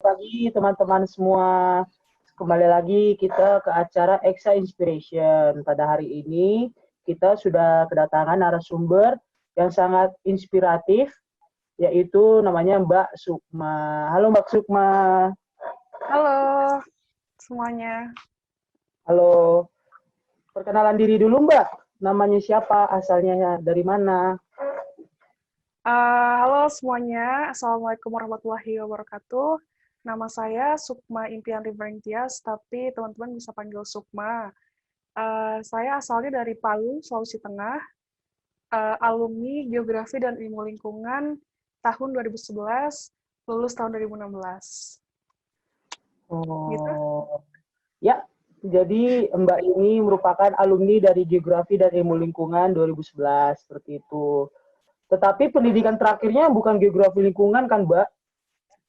pagi teman-teman semua. Kembali lagi kita ke acara Exa Inspiration. Pada hari ini kita sudah kedatangan narasumber yang sangat inspiratif, yaitu namanya Mbak Sukma. Halo Mbak Sukma. Halo semuanya. Halo. Perkenalan diri dulu Mbak. Namanya siapa? Asalnya dari mana? Halo semuanya, Assalamualaikum warahmatullahi wabarakatuh. Nama saya Sukma Impian Rivering Tias, tapi teman-teman bisa panggil Sukma. Saya asalnya dari Palu, Sulawesi Tengah, alumni Geografi dan Ilmu Lingkungan tahun 2011, lulus tahun 2016. Gitu? Oh, ya. Jadi Mbak ini merupakan alumni dari Geografi dan Ilmu Lingkungan 2011, seperti itu. Tetapi pendidikan terakhirnya bukan geografi lingkungan kan, Mbak?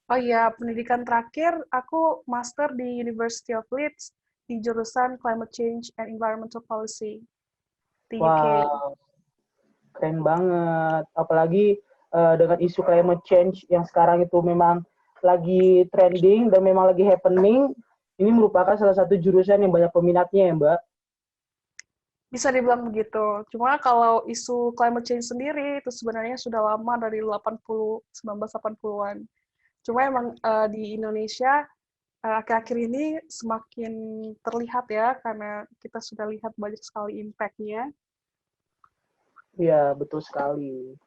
Oh iya, pendidikan terakhir aku master di University of Leeds di jurusan Climate Change and Environmental Policy di UK. Wah, keren banget. Apalagi dengan isu climate change yang sekarang itu memang lagi trending dan memang lagi happening, ini merupakan salah satu jurusan yang banyak peminatnya ya, Mbak? Bisa dibilang begitu. Cuma kalau isu climate change sendiri itu sebenarnya sudah lama dari 1980-an. Cuma emang di Indonesia akhir-akhir ini semakin terlihat ya karena kita sudah lihat banyak sekali impact-nya. Iya, betul sekali.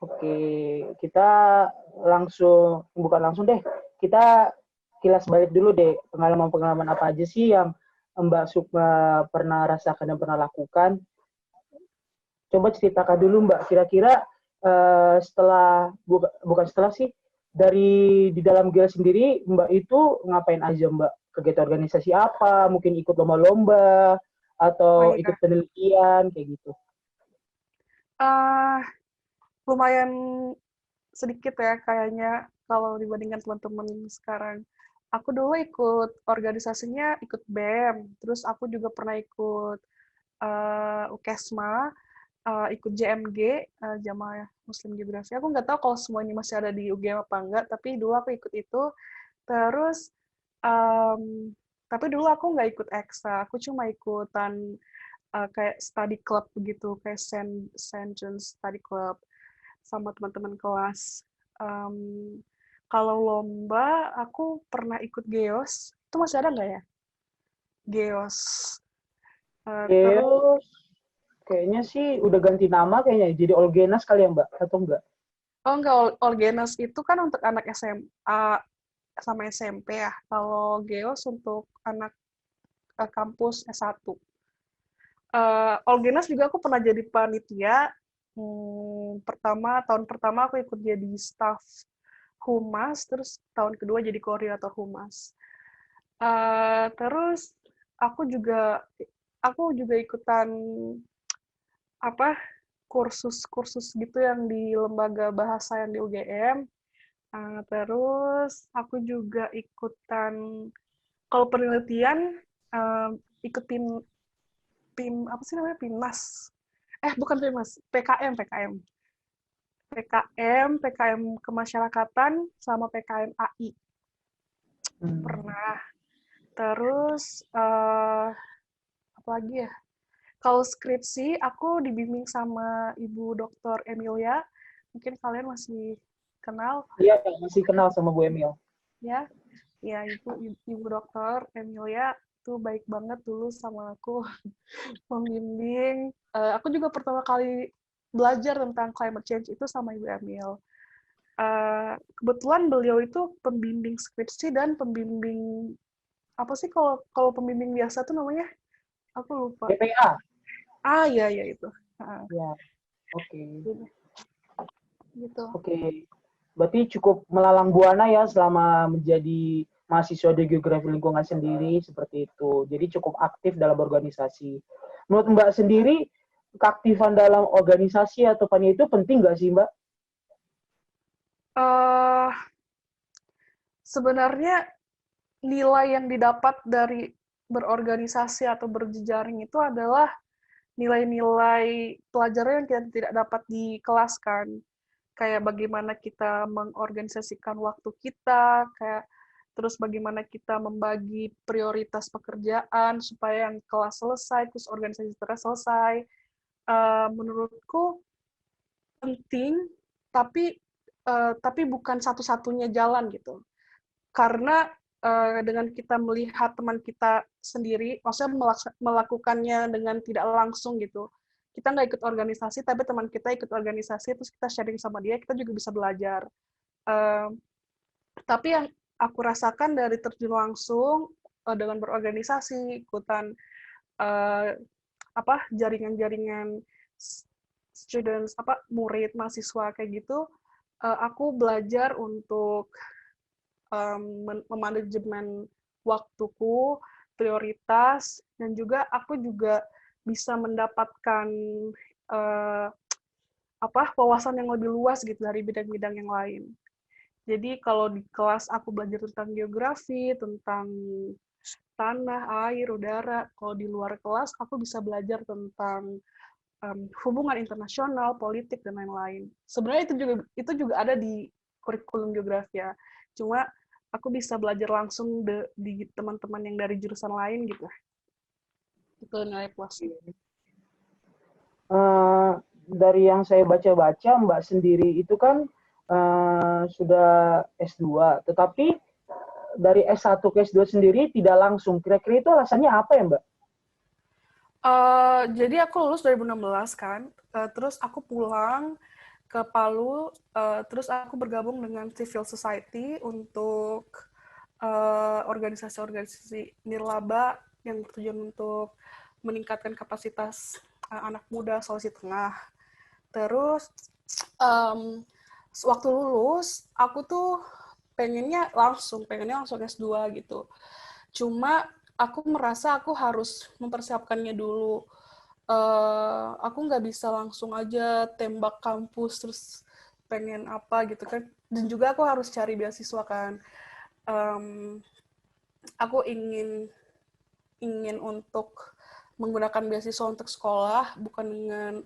Oke, kita bukan langsung deh, kita kilas balik dulu deh, pengalaman-pengalaman apa aja sih yang Mbak Sukma pernah rasakan dan pernah lakukan. Coba ceritakan dulu Mbak, kira-kira bukan setelah sih, dari di dalam GIL sendiri, Mbak itu ngapain aja Mbak? Kegiatan organisasi apa? Mungkin ikut lomba-lomba, Oh atau ikut iya, penelitian, kayak gitu. uh, lumayan sedikit ya kayaknya kalau dibandingkan teman-teman sekarang. Aku dulu ikut organisasinya, ikut BEM, terus aku juga pernah ikut UKESMA, ikut JMG, Jamaah Muslim Geografi. Aku nggak tahu kalau semua ini masih ada di UGM apa enggak, tapi dulu aku ikut itu. Terus, um, tapi dulu aku nggak ikut EXA, aku cuma ikutan kayak study club begitu, kayak Saint John's Study Club sama teman-teman kelas. Um, Kalau lomba, aku pernah ikut Geos. Itu masih ada nggak ya? Geos. Terus, Terus, kayaknya sih udah ganti nama kayaknya, jadi Olgenas kali ya Mbak, atau enggak? oh enggak, Orgenas itu kan untuk anak SMA sama SMP ya. Kalau Geos untuk anak kampus S1. Orgenas juga aku pernah jadi panitia. Tahun pertama aku ikut jadi staff humas, terus tahun kedua jadi koordinator humas. Terus aku juga ikutan apa kursus-kursus gitu yang di lembaga bahasa yang di UGM. Terus aku juga ikutan kalau penelitian ikut tim apa sih namanya Pimnas. Bukan Pimnas, PKM kemasyarakatan sama PKM AI pernah. Terus apa lagi ya? Kalau skripsi, aku dibimbing sama Ibu Dr. Emilia. Mungkin kalian masih kenal, Iya, masih kenal sama Bu Emil. ya. Ya, Ibu Dr. Emilia tuh baik banget dulu sama aku, membimbing. Aku juga pertama kali belajar tentang climate change itu sama Ibu Emil. Kebetulan beliau itu pembimbing skripsi dan pembimbing apa sih kalau kalau pembimbing biasa tuh namanya? Aku lupa. BPA. Iya iya itu. Ah, Ya, oke. gitu. Oke. Berarti cukup melalang buana ya selama menjadi mahasiswa di geografi lingkungan sendiri seperti itu. Jadi cukup aktif dalam organisasi. Menurut Mbak sendiri, keaktifan dalam organisasi atau panitia itu penting nggak sih Mbak? eh Sebenarnya nilai yang didapat dari berorganisasi atau berjejaring itu adalah nilai-nilai pelajaran yang kita tidak dapat di kelas kan. Kayak bagaimana kita mengorganisasikan waktu kita, kayak terus bagaimana kita membagi prioritas pekerjaan supaya yang kelas selesai, terus organisasi selesai. Menurutku penting, tapi bukan satu-satunya jalan gitu. Karena dengan kita melihat teman kita sendiri, maksudnya melakukannya dengan tidak langsung gitu. Kita nggak ikut organisasi, tapi teman kita ikut organisasi, terus kita sharing sama dia, kita juga bisa belajar. Uh, tapi yang aku rasakan dari terjun langsung dengan berorganisasi, ikutan jaringan-jaringan students, murid, mahasiswa kayak gitu, aku belajar untuk memanajemen waktuku, prioritas, dan juga aku juga bisa mendapatkan wawasan yang lebih luas gitu dari bidang-bidang yang lain. Jadi kalau di kelas aku belajar tentang geografi, tentang tanah, air, udara. Kalau di luar kelas aku bisa belajar tentang hubungan internasional, politik, dan lain-lain. Sebenarnya itu juga ada di kurikulum geografi ya. Cuma aku bisa belajar langsung di teman-teman yang dari jurusan lain gitu. Itu nilai plusnya. Dari yang saya baca-baca, Mbak sendiri itu kan sudah S2, tetapi dari S1 ke S2 sendiri tidak langsung. Kira-kira itu alasannya apa ya, Mbak? Jadi aku lulus 2016 kan, terus aku pulang ke Palu, terus aku bergabung dengan civil society untuk organisasi-organisasi nirlaba yang bertujuan untuk meningkatkan kapasitas anak muda Sulawesi Tengah. Terus waktu lulus aku tuh pengennya langsung S2 gitu. Cuma aku merasa aku harus mempersiapkannya dulu. Aku nggak bisa langsung aja tembak kampus terus pengen apa gitu kan. Dan juga aku harus cari beasiswa kan. Aku ingin untuk menggunakan beasiswa untuk sekolah, bukan dengan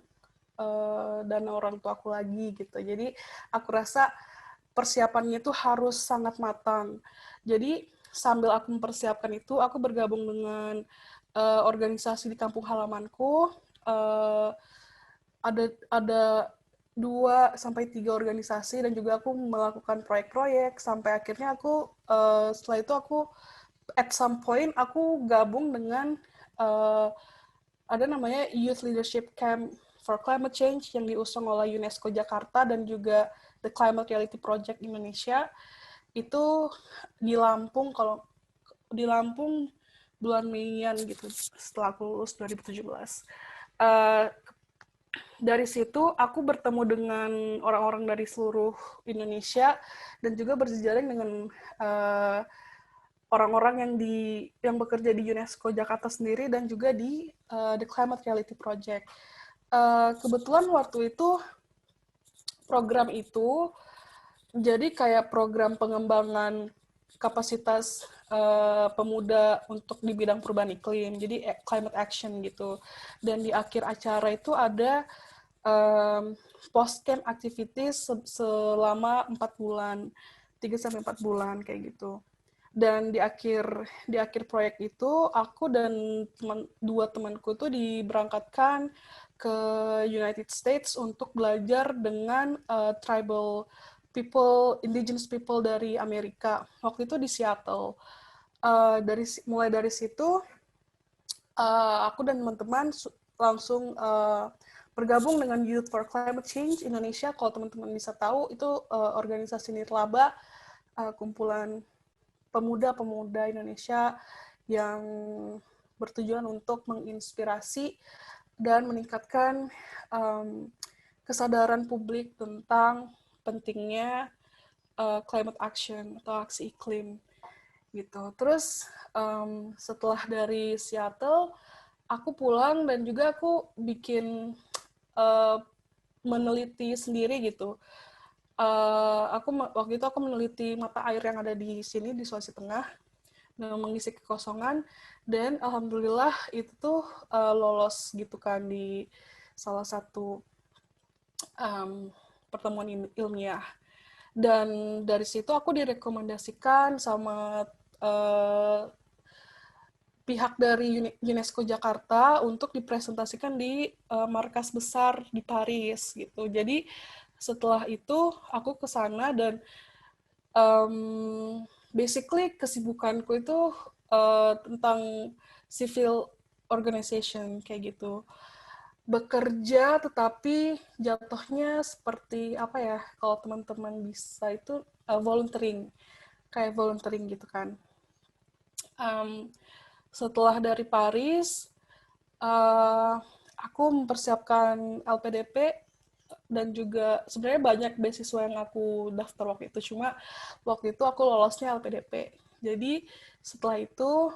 dana orang tua aku lagi gitu. Jadi aku rasa persiapannya itu harus sangat matang. Jadi sambil aku mempersiapkan itu, aku bergabung dengan organisasi di kampung halamanku. Ada 2 sampai 3 organisasi dan juga aku melakukan proyek-proyek sampai akhirnya aku setelah itu aku at some point aku gabung dengan ada namanya Youth Leadership Camp for Climate Change yang diusung oleh UNESCO Jakarta dan juga The Climate Reality Project Indonesia. Itu di Lampung, kalau di Lampung bulan Meian gitu setelah aku lulus 2017. Dari situ aku bertemu dengan orang-orang dari seluruh Indonesia dan juga berjejaring dengan orang-orang yang bekerja di UNESCO Jakarta sendiri dan juga di The Climate Reality Project. Kebetulan waktu itu program itu jadi kayak program pengembangan kapasitas pemuda untuk di bidang perubahan iklim, jadi climate action gitu. Dan di akhir acara itu ada post-camp activities selama 4 bulan, 3-4 bulan kayak gitu. Dan di akhir proyek itu aku dan dua temanku tuh diberangkatkan ke United States untuk belajar dengan tribal people, indigenous people dari Amerika. Waktu itu di Seattle. Mulai dari situ aku dan teman-teman langsung bergabung dengan Youth for Climate Change Indonesia. Kalau teman-teman bisa tahu, itu organisasi nirlaba, kumpulan pemuda-pemuda Indonesia yang bertujuan untuk menginspirasi dan meningkatkan kesadaran publik tentang pentingnya climate action atau aksi iklim gitu. Terus setelah dari Seattle, aku pulang dan juga aku bikin meneliti sendiri gitu. Waktu itu aku meneliti mata air yang ada di sini di Sulawesi Tengah dengan mengisi kekosongan dan alhamdulillah itu tuh lolos gitu kan di salah satu pertemuan ilmiah. Dan dari situ aku direkomendasikan sama pihak dari UNESCO Jakarta untuk dipresentasikan di markas besar di Paris gitu. Jadi setelah itu aku ke sana dan basically kesibukanku itu tentang civil organization kayak gitu. Bekerja tetapi jatuhnya seperti apa ya, kalau teman-teman bisa itu volunteering, kayak volunteering gitu kan. Setelah dari Paris, aku mempersiapkan LPDP dan juga sebenarnya banyak beasiswa yang aku daftar waktu itu, cuma waktu itu aku lolosnya LPDP. Jadi setelah itu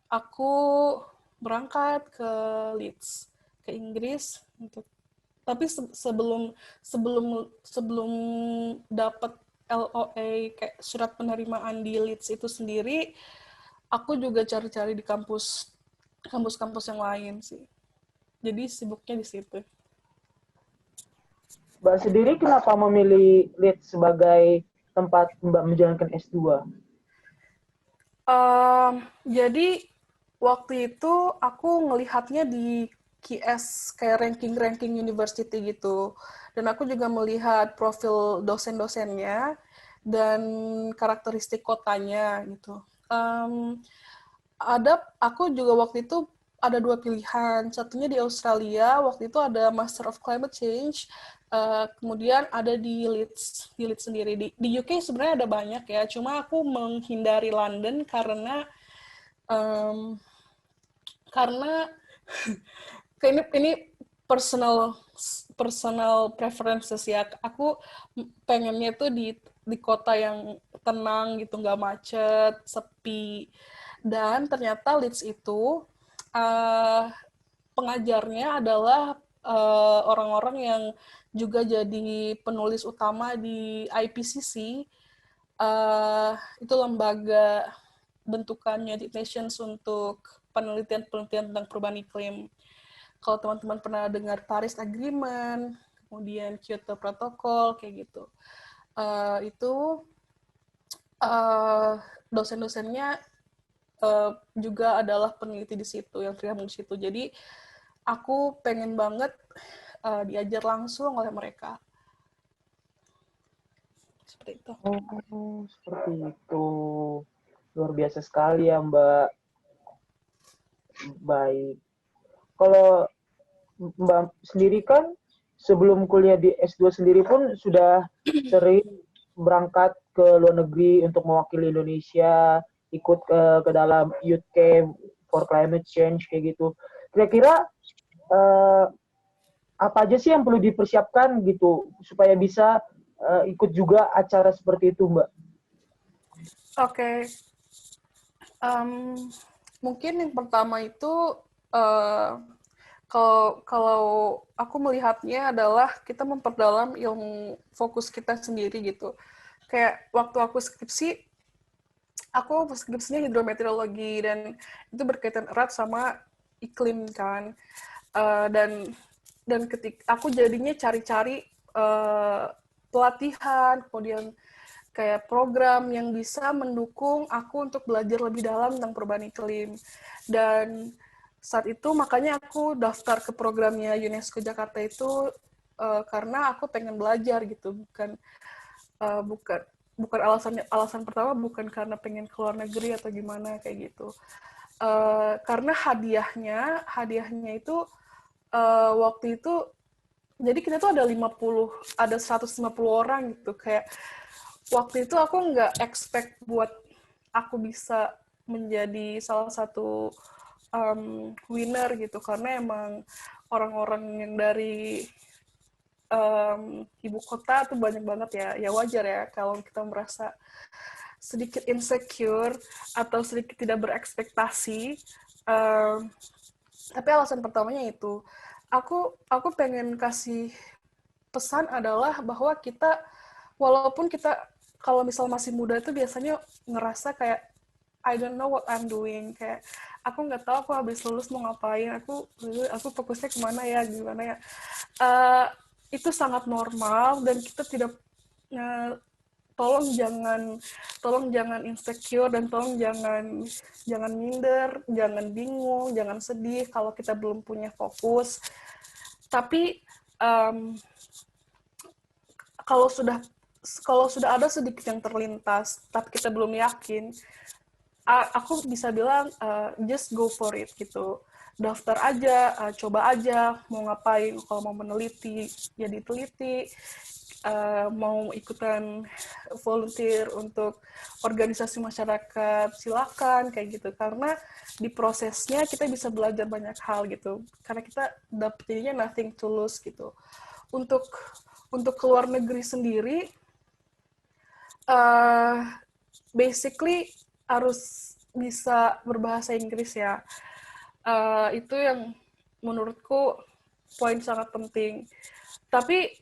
aku berangkat ke Leeds, ke Inggris untuk, tapi sebelum sebelum sebelum dapat LOA kayak surat penerimaan di Leeds itu sendiri, aku juga cari-cari di kampus-kampus yang lain sih. Jadi sibuknya di situ. Mbak sendiri kenapa memilih Leeds sebagai tempat Mbak menjalankan S2? Jadi waktu itu aku ngelihatnya di QS kayak ranking-ranking university gitu. Dan aku juga melihat profil dosen-dosennya dan karakteristik kotanya gitu. Aku juga waktu itu ada dua pilihan. Satunya di Australia, waktu itu ada Master of Climate Change, kemudian ada di Leeds sendiri. Di UK sebenarnya ada banyak ya, cuma aku menghindari London um, karena ini personal personal preferences ya. Aku pengennya tuh di kota yang tenang gitu, nggak macet, sepi. Dan ternyata Leeds itu uh, pengajarnya adalah orang-orang yang juga jadi penulis utama di IPCC, itu lembaga bentukan United Nations untuk penelitian-penelitian tentang perubahan iklim. Kalau teman-teman pernah dengar Paris Agreement, kemudian Kyoto Protocol, kayak gitu. Itu dosen-dosennya juga adalah peneliti di situ, yang tergabung di situ. Jadi aku pengen banget diajar langsung oleh mereka. Seperti itu. Oh, seperti itu. Luar biasa sekali ya, Mbak. Baik. Kalau Mbak sendiri kan sebelum kuliah di S2 sendiri pun sudah sering berangkat ke luar negeri untuk mewakili Indonesia, ikut ke dalam Youth Camp for Climate Change kayak gitu. Kira-kira apa aja sih yang perlu dipersiapkan gitu supaya bisa ikut juga acara seperti itu, Mbak? Oke. Mungkin yang pertama itu kalau aku melihatnya adalah kita memperdalam ilmu fokus kita sendiri gitu. Kayak waktu aku skripsinya hidrometeorologi dan itu berkaitan erat sama iklim kan. Dan ketika aku jadinya cari-cari pelatihan, kemudian kayak program yang bisa mendukung aku untuk belajar lebih dalam tentang perubahan iklim. Dan saat itu makanya aku daftar ke programnya UNESCO Jakarta itu karena aku pengen belajar gitu, bukan alasan pertama bukan karena pengen keluar negeri atau gimana kayak gitu. Karena hadiahnya itu waktu itu jadi kita tuh ada 150 orang gitu, kayak waktu itu aku nggak expect buat aku bisa menjadi salah satu winner gitu, karena emang orang-orang yang dari ibu kota tuh banyak banget ya. Ya wajar ya kalau kita merasa sedikit insecure atau sedikit tidak berekspektasi. Tapi alasan pertamanya itu aku pengen kasih pesan adalah bahwa kita, walaupun kita kalau misal masih muda itu biasanya ngerasa kayak I don't know what I'm doing, kayak aku nggak tahu aku habis lulus mau ngapain, aku fokusnya kemana ya, gimana ya. Itu sangat normal dan kita tidak tolong jangan insecure dan tolong jangan minder, jangan bingung, jangan sedih kalau kita belum punya fokus. Tapi kalau sudah ada sedikit yang terlintas, tapi kita belum yakin, aku bisa bilang just go for it gitu. Daftar aja, coba aja mau ngapain, kalau mau meneliti ya diteliti, mau ikutan volunteer untuk organisasi masyarakat silakan kayak gitu, karena di prosesnya kita bisa belajar banyak hal gitu, karena kita jadinya nothing to lose gitu. Untuk keluar negeri sendiri, basically harus bisa berbahasa Inggris ya. Itu yang menurutku poin sangat penting. Tapi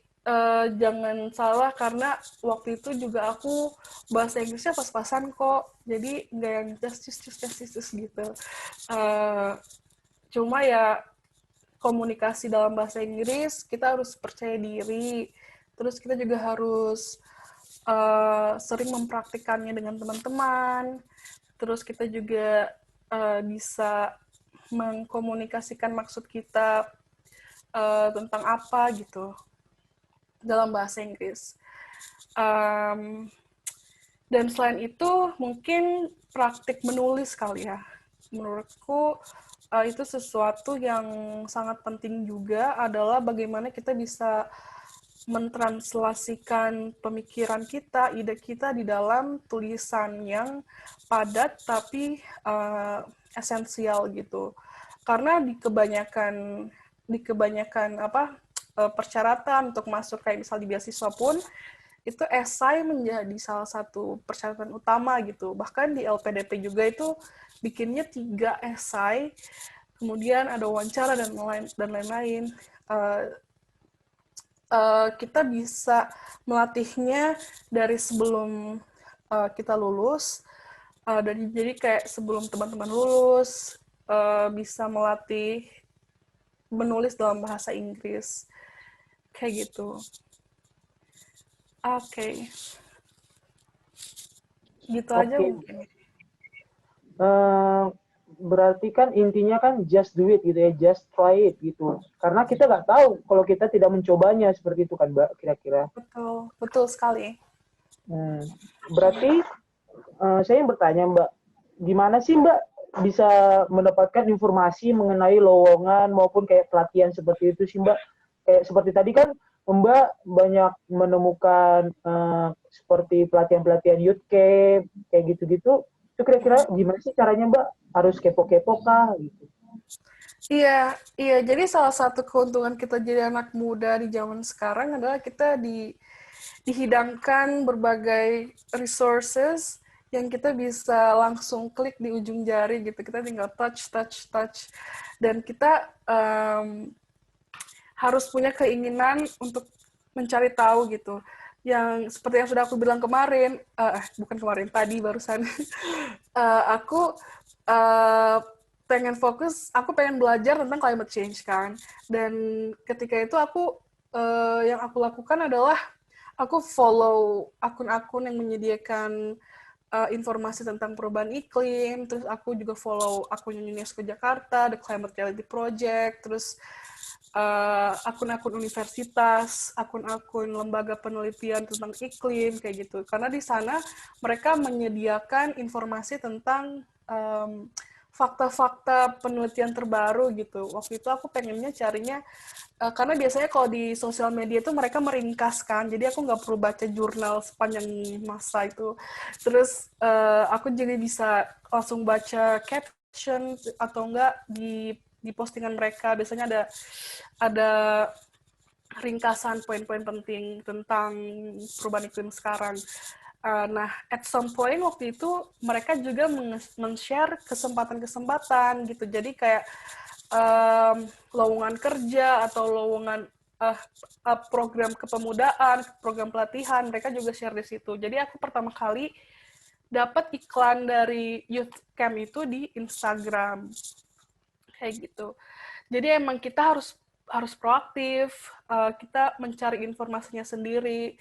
jangan salah, karena waktu itu juga aku bahasa Inggrisnya pas-pasan kok. Jadi nggak yang just gitu. Cuma ya komunikasi dalam bahasa Inggris, kita harus percaya diri. Terus kita juga harus sering mempraktikannya dengan teman-teman. Terus kita juga bisa mengkomunikasikan maksud kita tentang apa gitu dalam bahasa Inggris. Dan selain itu mungkin praktik menulis kali ya. Menurutku itu sesuatu yang sangat penting juga, adalah bagaimana kita bisa mentranslasikan pemikiran kita, ide kita di dalam tulisan yang padat tapi esensial gitu. Karena di kebanyakan persyaratan untuk masuk kayak misal di beasiswa pun, itu esai menjadi salah satu persyaratan utama gitu. Bahkan di LPDP juga itu bikinnya 3 esai, kemudian ada wawancara dan lain-lain. Kita bisa melatihnya dari sebelum kita lulus, dan jadi kayak sebelum teman-teman lulus bisa melatih menulis dalam bahasa Inggris kayak gitu. Oke. Gitu aja Oke. mungkin. Berarti kan intinya kan just do it gitu ya, just try it gitu. Karena kita nggak tahu kalau kita tidak mencobanya, seperti itu kan Mbak, kira-kira. Betul sekali. Berarti saya yang bertanya Mbak, gimana sih Mbak bisa mendapatkan informasi mengenai lowongan maupun kayak pelatihan seperti itu sih Mbak? Kayak seperti tadi kan Mbak banyak menemukan seperti pelatihan-pelatihan youth camp kayak gitu-gitu. Itu kira-kira gimana sih caranya Mbak? Harus kepo-kepo kah gitu? Iya, iya. Jadi salah satu keuntungan kita jadi anak muda di zaman sekarang adalah kita dihidangkan berbagai resources yang kita bisa langsung klik di ujung jari gitu. Kita tinggal touch. Dan kita harus punya keinginan untuk mencari tahu gitu. Yang seperti yang sudah aku bilang kemarin, bukan kemarin, tadi barusan, aku aku pengen belajar tentang climate change kan. Dan ketika itu yang aku lakukan adalah aku follow akun-akun yang menyediakan informasi tentang perubahan iklim, terus aku juga follow akun UNESCO Jakarta, The Climate Reality Project, terus akun-akun universitas, akun-akun lembaga penelitian tentang iklim, kayak gitu. Karena di sana mereka menyediakan informasi tentang fakta-fakta penelitian terbaru gitu. Waktu itu aku pengennya carinya, karena biasanya kalau di sosial media itu mereka meringkaskan, jadi aku nggak perlu baca jurnal sepanjang masa itu. Terus aku jadi bisa langsung baca caption atau enggak di postingan mereka. Biasanya ada ringkasan poin-poin penting tentang perubahan iklim sekarang. Nah, at some point waktu itu mereka juga men-share kesempatan-kesempatan gitu. Jadi kayak lowongan kerja atau lowongan program kepemudaan, program pelatihan, mereka juga share di situ. Jadi aku pertama kali dapat iklan dari youth camp itu di Instagram. Kayak gitu. Jadi emang kita harus proaktif, kita mencari informasinya sendiri.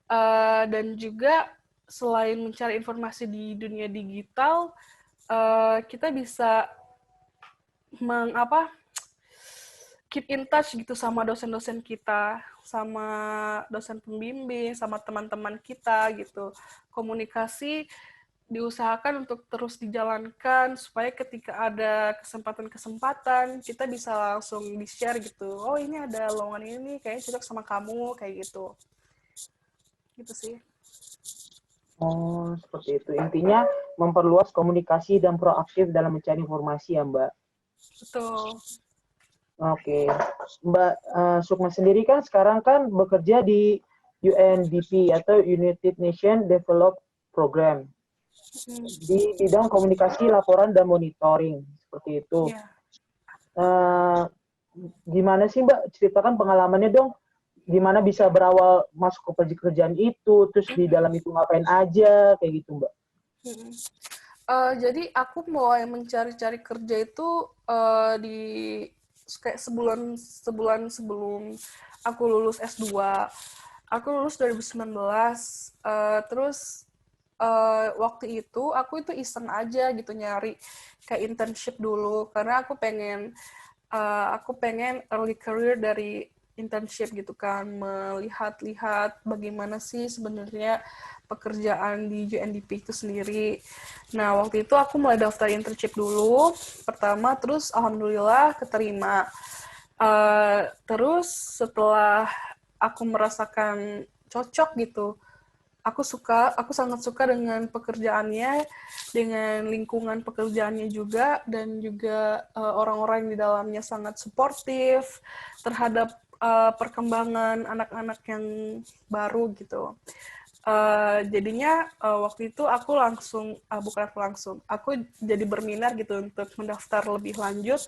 Dan juga selain mencari informasi di dunia digital, kita bisa keep in touch gitu sama dosen-dosen kita, sama dosen pembimbing, sama teman-teman kita gitu. Komunikasi diusahakan untuk terus dijalankan supaya ketika ada kesempatan-kesempatan kita bisa langsung di-share gitu. Oh, ini ada lowongan ini kayaknya cocok sama kamu kayak gitu. Gitu sih. Oh, seperti itu. Intinya memperluas komunikasi dan proaktif dalam mencari informasi ya, Mbak. Betul. Oke. Mbak Sukma sendiri kan sekarang kan bekerja di UNDP atau United Nations Development Program di bidang komunikasi, laporan, dan monitoring. Seperti itu. Yeah. Gimana sih Mbak? Ceritakan pengalamannya dong. Gimana bisa berawal masuk ke pekerjaan itu, terus di dalam itu ngapain aja, kayak gitu Mbak. Jadi aku mulai mencari-cari kerja itu di kayak sebulan sebelum aku lulus S2. Aku lulus 2019, terus waktu itu aku iseng aja gitu nyari kayak internship dulu karena aku pengen early career dari internship gitu kan, melihat-lihat bagaimana sih sebenarnya pekerjaan di UNDP itu sendiri. Nah, waktu itu aku mulai daftar internship dulu, pertama, terus alhamdulillah keterima. Terus setelah aku merasakan cocok gitu, aku sangat suka dengan pekerjaannya, dengan lingkungan pekerjaannya juga, dan juga orang-orang yang di dalamnya sangat suportif terhadap perkembangan anak-anak yang baru gitu. Jadinya waktu itu aku jadi berminat gitu untuk mendaftar lebih lanjut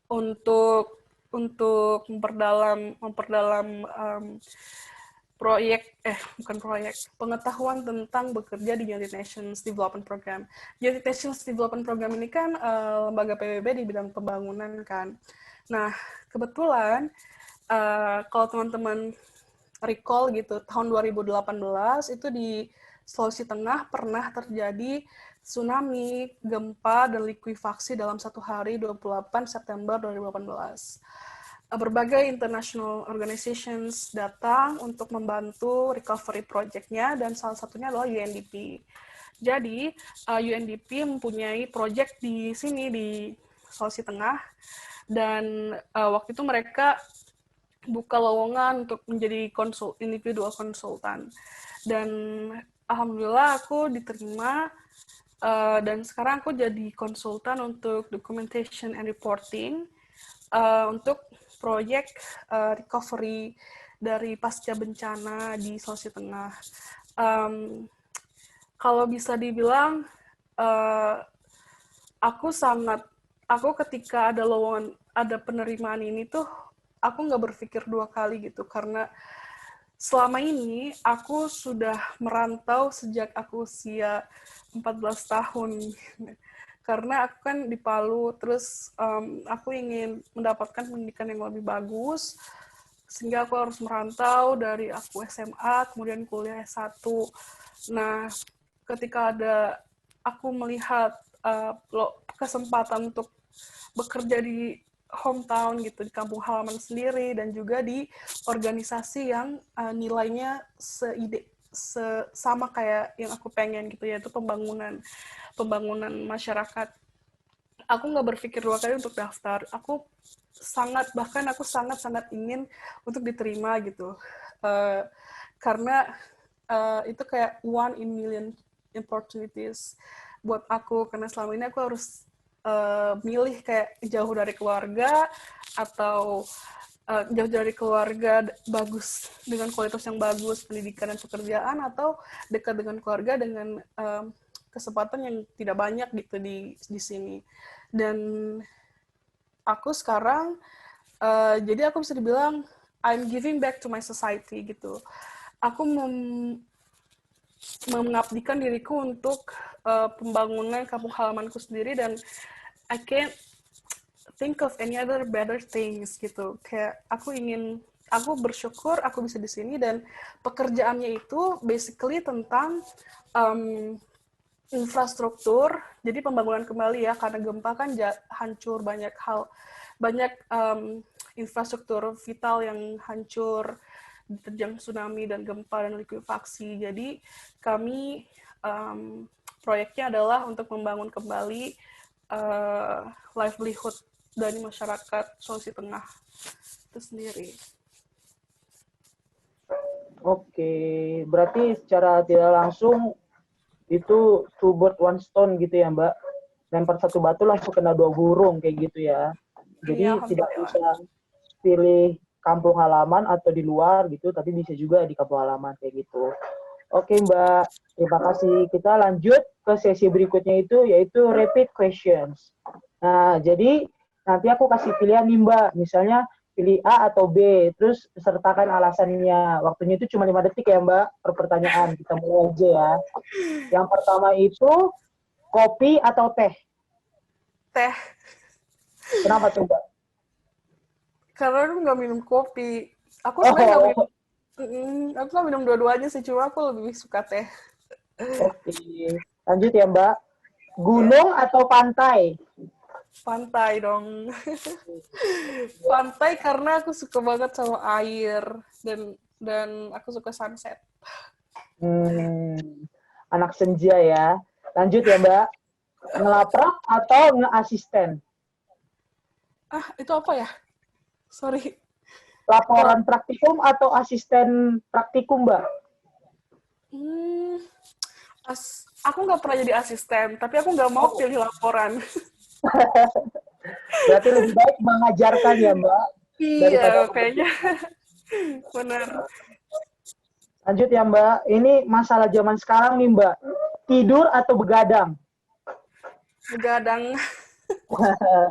untuk memperdalam pengetahuan tentang bekerja di United Nations Development Program. United Nations Development Program ini kan lembaga PBB di bidang pembangunan kan. Nah, kebetulan kalau teman-teman recall gitu, tahun 2018 itu di Sulawesi Tengah pernah terjadi tsunami, gempa, dan likuifaksi dalam satu hari 28 September 2018. Berbagai international organizations datang untuk membantu recovery project-nya, dan salah satunya adalah UNDP. Jadi, UNDP mempunyai project di sini, di Sulawesi Tengah, dan waktu itu mereka buka lowongan untuk menjadi individual konsultan. Dan alhamdulillah aku diterima, dan sekarang aku jadi konsultan untuk documentation and reporting untuk proyek recovery dari pasca bencana di Sulawesi Tengah. Kalau bisa dibilang, aku ketika ada penerimaan ini tuh, aku nggak berpikir dua kali gitu, karena selama ini aku sudah merantau sejak aku usia 14 tahun. Karena aku kan di Palu, terus aku ingin mendapatkan pendidikan yang lebih bagus, sehingga aku harus merantau dari aku SMA, kemudian kuliah S1. Nah, ketika aku melihat kesempatan untuk bekerja di hometown gitu, di kampung halaman sendiri, dan juga di organisasi yang nilainya sama kayak yang aku pengen gitu, yaitu pembangunan masyarakat. Aku nggak berpikir dua kali untuk daftar. Aku sangat ingin untuk diterima gitu, karena itu kayak one in million opportunities buat aku, karena selama ini aku harus milih kayak jauh dari keluarga, atau jauh dari keluarga bagus dengan kualitas yang bagus, pendidikan dan pekerjaan, atau dekat dengan keluarga dengan kesempatan yang tidak banyak gitu di sini. Dan aku sekarang jadi aku bisa dibilang I'm giving back to my society gitu. Aku mengabdikan diriku untuk pembangunan kampung halamanku sendiri, dan I can't think of any other better things gitu. Kayak aku ingin aku bersyukur aku bisa di sini, dan pekerjaannya itu basically tentang infrastruktur, jadi pembangunan kembali ya, karena gempa kan hancur banyak hal, banyak infrastruktur vital yang hancur, terjang tsunami dan gempa dan likuifaksi. Jadi kami proyeknya adalah untuk membangun kembali livelihood dari masyarakat Sulawesi Tengah itu sendiri. Oke, berarti secara tidak langsung itu two bird one stone gitu ya Mbak. Lempar satu batu langsung kena dua burung kayak gitu ya. Iya, Jadi tidak alhamdulillah. bisa pilih kampung halaman atau di luar gitu, tapi bisa juga di kampung halaman kayak gitu. Oke Mbak, terima kasih. Kita lanjut ke sesi berikutnya itu yaitu rapid questions. Nah, jadi nanti aku kasih pilihan nih Mbak, misalnya pilih A atau B, terus sertakan alasannya. Waktunya itu cuma 5 detik ya Mbak, per pertanyaan. Kita mulai aja ya. Yang pertama itu kopi atau teh? Teh, Kenapa tuh Mbak? karena aku nggak minum kopi. Aku sebenarnya nggak minum, Oh, aku nggak minum dua-duanya sih, cuma aku lebih suka teh. oke. Lanjut ya Mbak. Ya, Gunung atau pantai? pantai dong. Pantai karena aku suka banget sama air, dan aku suka sunset. Hmm, anak senja ya. Lanjut ya Mbak. Ngelaprak atau ngeasisten? Ah, itu apa ya? Sorry. Laporan Ngelap. praktikum atau asisten praktikum Mbak? Hmm, aku nggak pernah jadi asisten, tapi aku nggak mau Oh, pilih laporan. berarti lebih baik mengajarkan ya Mbak daripada Iya, kayaknya mengerjakan. bener. Lanjut ya Mbak. Ini masalah zaman sekarang nih Mbak. Tidur atau begadang? Begadang.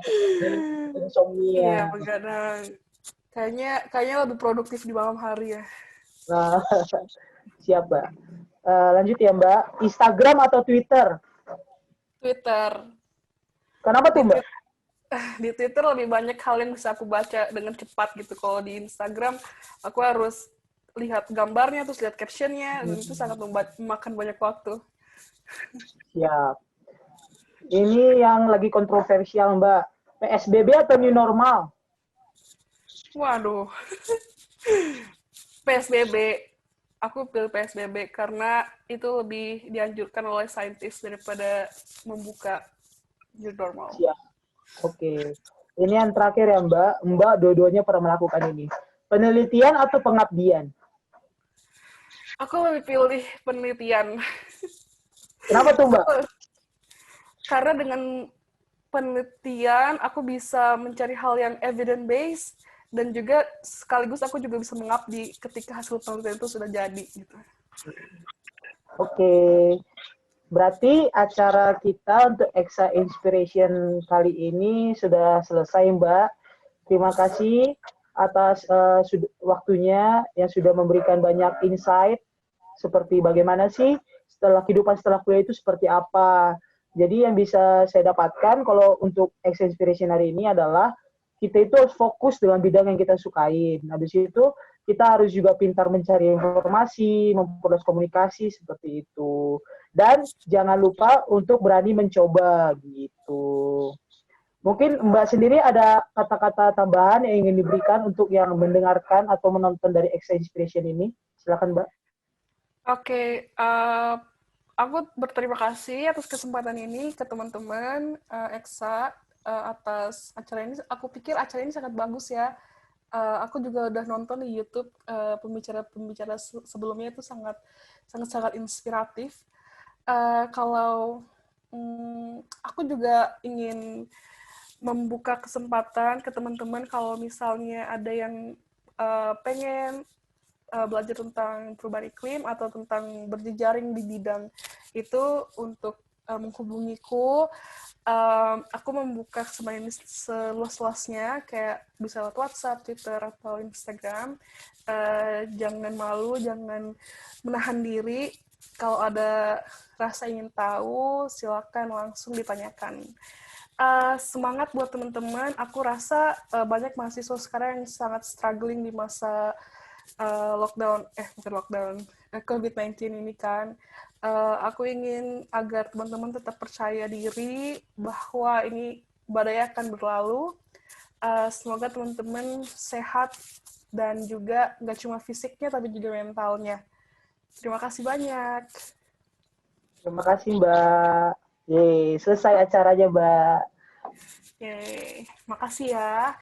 Iya, Insomnia. begadang. Kayaknya lebih produktif di malam hari ya. Nah, siap Mbak. Lanjut ya Mbak. Instagram atau Twitter? Twitter. Kenapa Di tuh Mbak? Twitter, di Twitter lebih banyak hal yang bisa aku baca dengan cepat gitu. Kalau di Instagram, aku harus lihat gambarnya, terus lihat captionnya, dan itu sangat memakan banyak waktu. Siap. Ini yang lagi kontroversial Mbak. PSBB atau new normal? Waduh, PSBB. Aku pilih PSBB karena itu lebih dianjurkan oleh saintis daripada membuka new normal. Siap. Oke. Ini yang terakhir ya Mbak. Mbak dua-duanya pernah melakukan ini. Penelitian atau pengabdian? Aku lebih pilih penelitian. Kenapa tuh Mbak? Aku karena dengan penelitian aku bisa mencari hal yang evidence based, dan juga sekaligus aku juga bisa mengabdi ketika hasil penelitian itu sudah jadi gitu. Oke. Berarti acara kita untuk Exa Inspiration kali ini sudah selesai Mbak. Terima kasih atas waktunya yang sudah memberikan banyak insight seperti bagaimana sih setelah kehidupan setelah kuliah itu seperti apa. Jadi yang bisa saya dapatkan kalau untuk Exa Inspiration hari ini adalah kita itu harus fokus dengan bidang yang kita sukai. Habis itu kita harus juga pintar mencari informasi, memperluas komunikasi seperti itu. Dan jangan lupa untuk berani mencoba gitu. Mungkin Mbak sendiri ada kata-kata tambahan yang ingin diberikan untuk yang mendengarkan atau menonton dari Exa Inspiration ini? Silakan Mbak. Oke, aku berterima kasih atas kesempatan ini ke teman-teman EXA atas acara ini. Aku pikir acara ini sangat bagus ya. Aku juga udah nonton di YouTube pembicara-pembicara sebelumnya, itu sangat inspiratif. Kalau aku juga ingin membuka kesempatan ke teman-teman kalau misalnya ada yang pengen belajar tentang perubahan iklim atau tentang berjejaring di bidang itu, untuk menghubungiku. Aku membuka kesempatan ini seluas-luasnya, kayak bisa lewat WhatsApp, Twitter, atau Instagram. Jangan malu, jangan menahan diri. Kalau ada rasa ingin tahu, silakan langsung ditanyakan. Semangat buat teman-teman. Aku rasa banyak mahasiswa sekarang yang sangat struggling di masa bukan lockdown, COVID-19 ini kan. Aku ingin agar teman-teman tetap percaya diri bahwa ini badai akan berlalu. Semoga teman-teman sehat dan juga nggak cuma fisiknya tapi juga mentalnya. Terima kasih banyak. Terima kasih, Mbak. Yeay, selesai acaranya, Mbak. Yeay. Makasih ya.